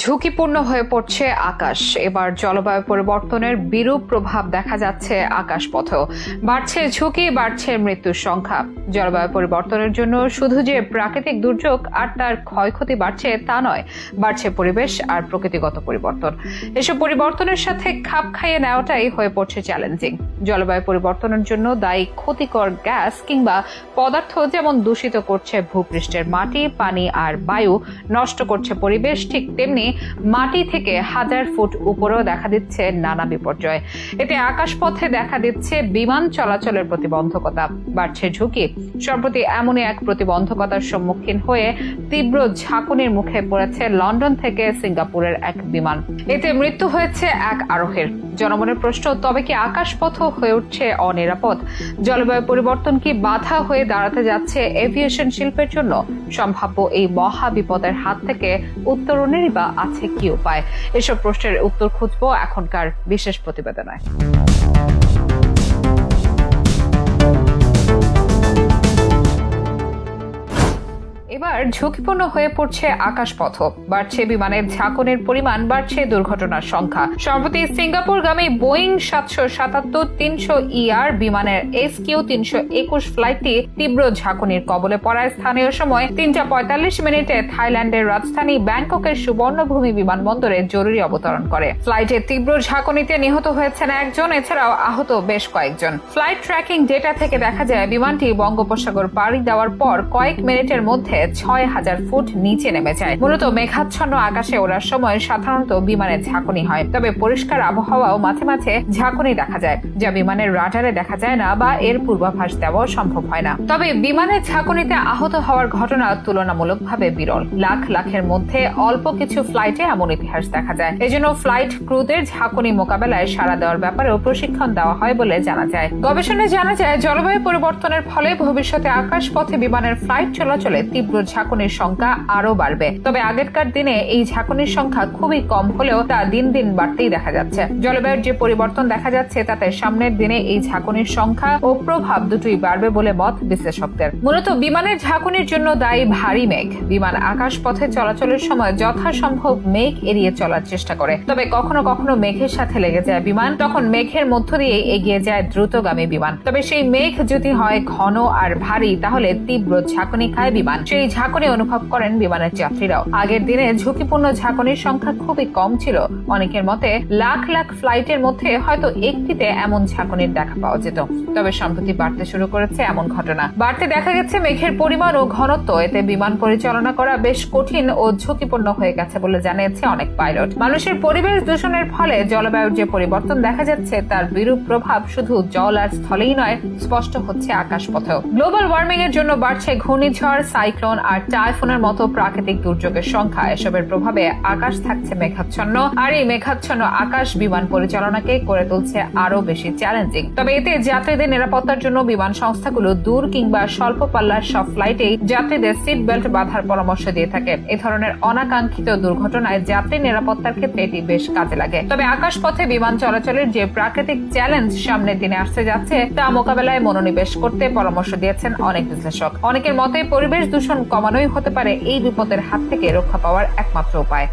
ঝুঁকিপূর্ণ হয়ে পড়ছে আকাশ। এবার জলবায়ু পরিবর্তনের বিরূপ প্রভাব দেখা যাচ্ছে আকাশপথেও। বাড়ছে ঝুঁকি, বাড়ছে মৃত্যুর সংখ্যা। জলবায়ু পরিবর্তনের জন্য শুধু যে প্রাকৃতিক দুর্যোগ আর তার ক্ষয়ক্ষতি বাড়ছে তা নয়, বাড়ছে পরিবেশ আর প্রকৃতিগত পরিবর্তন। এসব পরিবর্তনের সাথে খাপ খাইয়ে নেওয়াটাই হয়ে পড়ছে চ্যালেঞ্জিং। জলবায়ু পরিবর্তনের জন্য দায়ী ক্ষতিকর গ্যাস কিংবা পদার্থ যেমন দূষিত করছে ভূপৃষ্ঠের মাটি, পানি আর বায়ু, নষ্ট করছে পরিবেশ, ঠিক তেমনি মাটি থেকে 1000 ফুট উপরেও দেখা দিচ্ছে নানা বিপর্যয়। এতে আকাশপথে দেখা দিচ্ছে বিমান চলাচলের প্রতিবন্ধকতা, বাড়ছে ঝুঁকি। সম্প্রতি এমনই এক প্রতিবন্ধকতার সম্মুখীন হয়ে তীব্র ঝাঁকুনির মুখে পড়েছে লন্ডন থেকে সিঙ্গাপুরের এক বিমান। এতে মৃত্যু হয়েছে এক আরোহীর। জনমনের প্রশ্ন, তবে কি আকাশপথ হয়ে উঠছে অনিরাপদ? জলবায়ু পরিবর্তন কি বাধা হয়ে দাঁড়াতে যাচ্ছে এভিয়েশন শিল্পের জন্য? সম্ভাব্য এই মহা বিপদের হাত থেকে উত্তরণেরই বা আছে কি উপায়? এসব প্রশ্নের উত্তর খুঁজবো এখনকার বিশেষ প্রতিবেদনে। এবার ঝুঁকিপূর্ণ হয়ে পড়ছে আকাশপথ, বাড়ছে বিমানের ঝাঁকুনির পরিমাণ, বাড়ছে দুর্ঘটনার সংখ্যা। সম্প্রতি সিঙ্গাপুরগামী বোয়িং 777-300 বিমানের SQ-321 ফ্লাইটটি তীব্র ঝাঁকুনির কবলে পড়ায় স্থানীয় সময় 3:45 থাইল্যান্ডের রাজধানী ব্যাংককের সুবর্ণভূমি বিমানবন্দরে জরুরি অবতরণ করে। ফ্লাইটের তীব্র ঝাঁকুনিতে নিহত হয়েছেন একজন, এছাড়াও আহত বেশ কয়েকজন। ফ্লাইট ট্র্যাকিং ডেটা থেকে দেখা যায় বিমানটি বঙ্গোপসাগর পাড়ি দেওয়ার পর কয়েক মিনিটের মধ্যে 6000 ফুট নিচে নেমে যায়। মূলত মেঘাচ্ছন্ন আকাশে ওড়ার সময় সাধারণত বিমানের ঝাঁকুনি হয়, তবে পরিষ্কার আবহাওয়াও মাঝে মাঝে ঝাঁকুনি দেখা যায়, যা বিমানের রাডারে দেখা যায় না বা এর পূর্বাভাস দেওয়াও সম্ভব হয় না। তবে বিমানের ঝাঁকুনিতে আহত হওয়ার ঘটনা তুলনামূলকভাবে বিরল। লাখ লাখের মধ্যে অল্প কিছু ফ্লাইটে এমন ইতিহাস দেখা যায়। এজন্য ফ্লাইট ক্রুদের ঝাঁকুনি মোকাবেলায় সাড়া দেওয়ার ব্যাপারেও প্রশিক্ষণ দেওয়া হয় বলে জানা যায়। গবেষণায় জানা যায়, জলবায়ু পরিবর্তনের ফলে ভবিষ্যতে আকাশপথে বিমানের ফ্লাইট চলাচলে তীব্র ঝাঁকুনির সংখ্যা আরো বাড়বে। তবে আগেরকার দিনে এই ঝাঁকুনির সংখ্যা খুবই কম হলেও তা দিন দিন বাড়তেই দেখা যাচ্ছে। জলবায়ুর যে পরিবর্তন দেখা যাচ্ছে তাতে সামনের দিনে এই ঝাঁকুনির সংখ্যা ও প্রভাব দুটোই বাড়বে বলে মত বিশ্লেষকদের। মূলত বিমানের ঝাঁকুনির জন্য দায়ী ভারী মেঘ। বিমান আকাশপথে চলাচলের সময় যথাসম্ভব মেঘ এড়িয়ে চলার চেষ্টা করে, তবে কখনো কখনো মেঘের সাথে লেগে যায় বিমান, তখন মেঘের মধ্য দিয়ে এগিয়ে যায় দ্রুতগামী বিমান। তবে সেই মেঘ যদি হয় ঘন আর ভারী, তাহলে তীব্র ঝাঁকুনি খায় বিমান। সেই ঝাঁকুনি অনুভব করেন বিমানের যাত্রীরাও। আগের দিনে ঝুঁকিপূর্ণ ঝাঁকুনির সংখ্যা খুবই কম ছিল। অনেকের মতে লাখ লাখ ফ্লাইটের মধ্যে হয়তো একটিতে এমন ঝাঁকুনির দেখা পাওয়া যেত। তবে সম্প্রতি বাড়তে শুরু করেছে এমন ঘটনা। বাড়তে দেখা গেছে মেঘের পরিমাণ ও ঘনত্ব। এতে বিমান পরিচালনা করা বেশ কঠিন ও ঝুঁকিপূর্ণ হয়ে গেছে বলে জানিয়েছে অনেক পাইলট। মানুষের পরিবেশ দূষণের ফলে জলবায়ুর যে পরিবর্তন দেখা যাচ্ছে তার বিরূপ প্রভাব শুধু জল আর স্থলেই নয়, স্পষ্ট হচ্ছে আকাশপথেও। গ্লোবাল ওয়ার্মিং এর জন্য বাড়ছে ঘূর্ণিঝড়, সাইক্লোন আর টাইফুনের মতো প্রাকৃতিক দুর্যোগের সংখ্যা। এসবের প্রভাবে আকাশ থাকছে মেঘাচ্ছন্ন, আর এই মেঘাচ্ছন্ন আকাশ বিমান পরিচালনাকে করে তুলছে আরো বেশি চ্যালেঞ্জিং। তবে এতে যাত্রীদের নিরাপত্তার জন্য বিমান সংস্থাগুলো দূর কিংবা স্বল্প পাল্লার সব ফ্লাইটেই যাত্রীদের সিট বেল্ট বাঁধার পরামর্শ দিয়ে থাকে। এ ধরনের অনাকাঙ্ক্ষিত দুর্ঘটনায় যাত্রী নিরাপত্তার ক্ষেত্রে এটি বেশ কাজে লাগে। তবে আকাশপথে বিমান চলাচলের যে প্রাকৃতিক চ্যালেঞ্জ সামনের দিনে আসতে যাচ্ছে তা মোকাবেলায় মনোনিবেশ করতে পরামর্শ দিয়েছেন অনেক বিশ্লেষক। অনেকের মতে পরিবেশ দূষণ কমানোই হতে পারে এই বিপদের হাত থেকে রক্ষা পাওয়ার একমাত্র উপায়।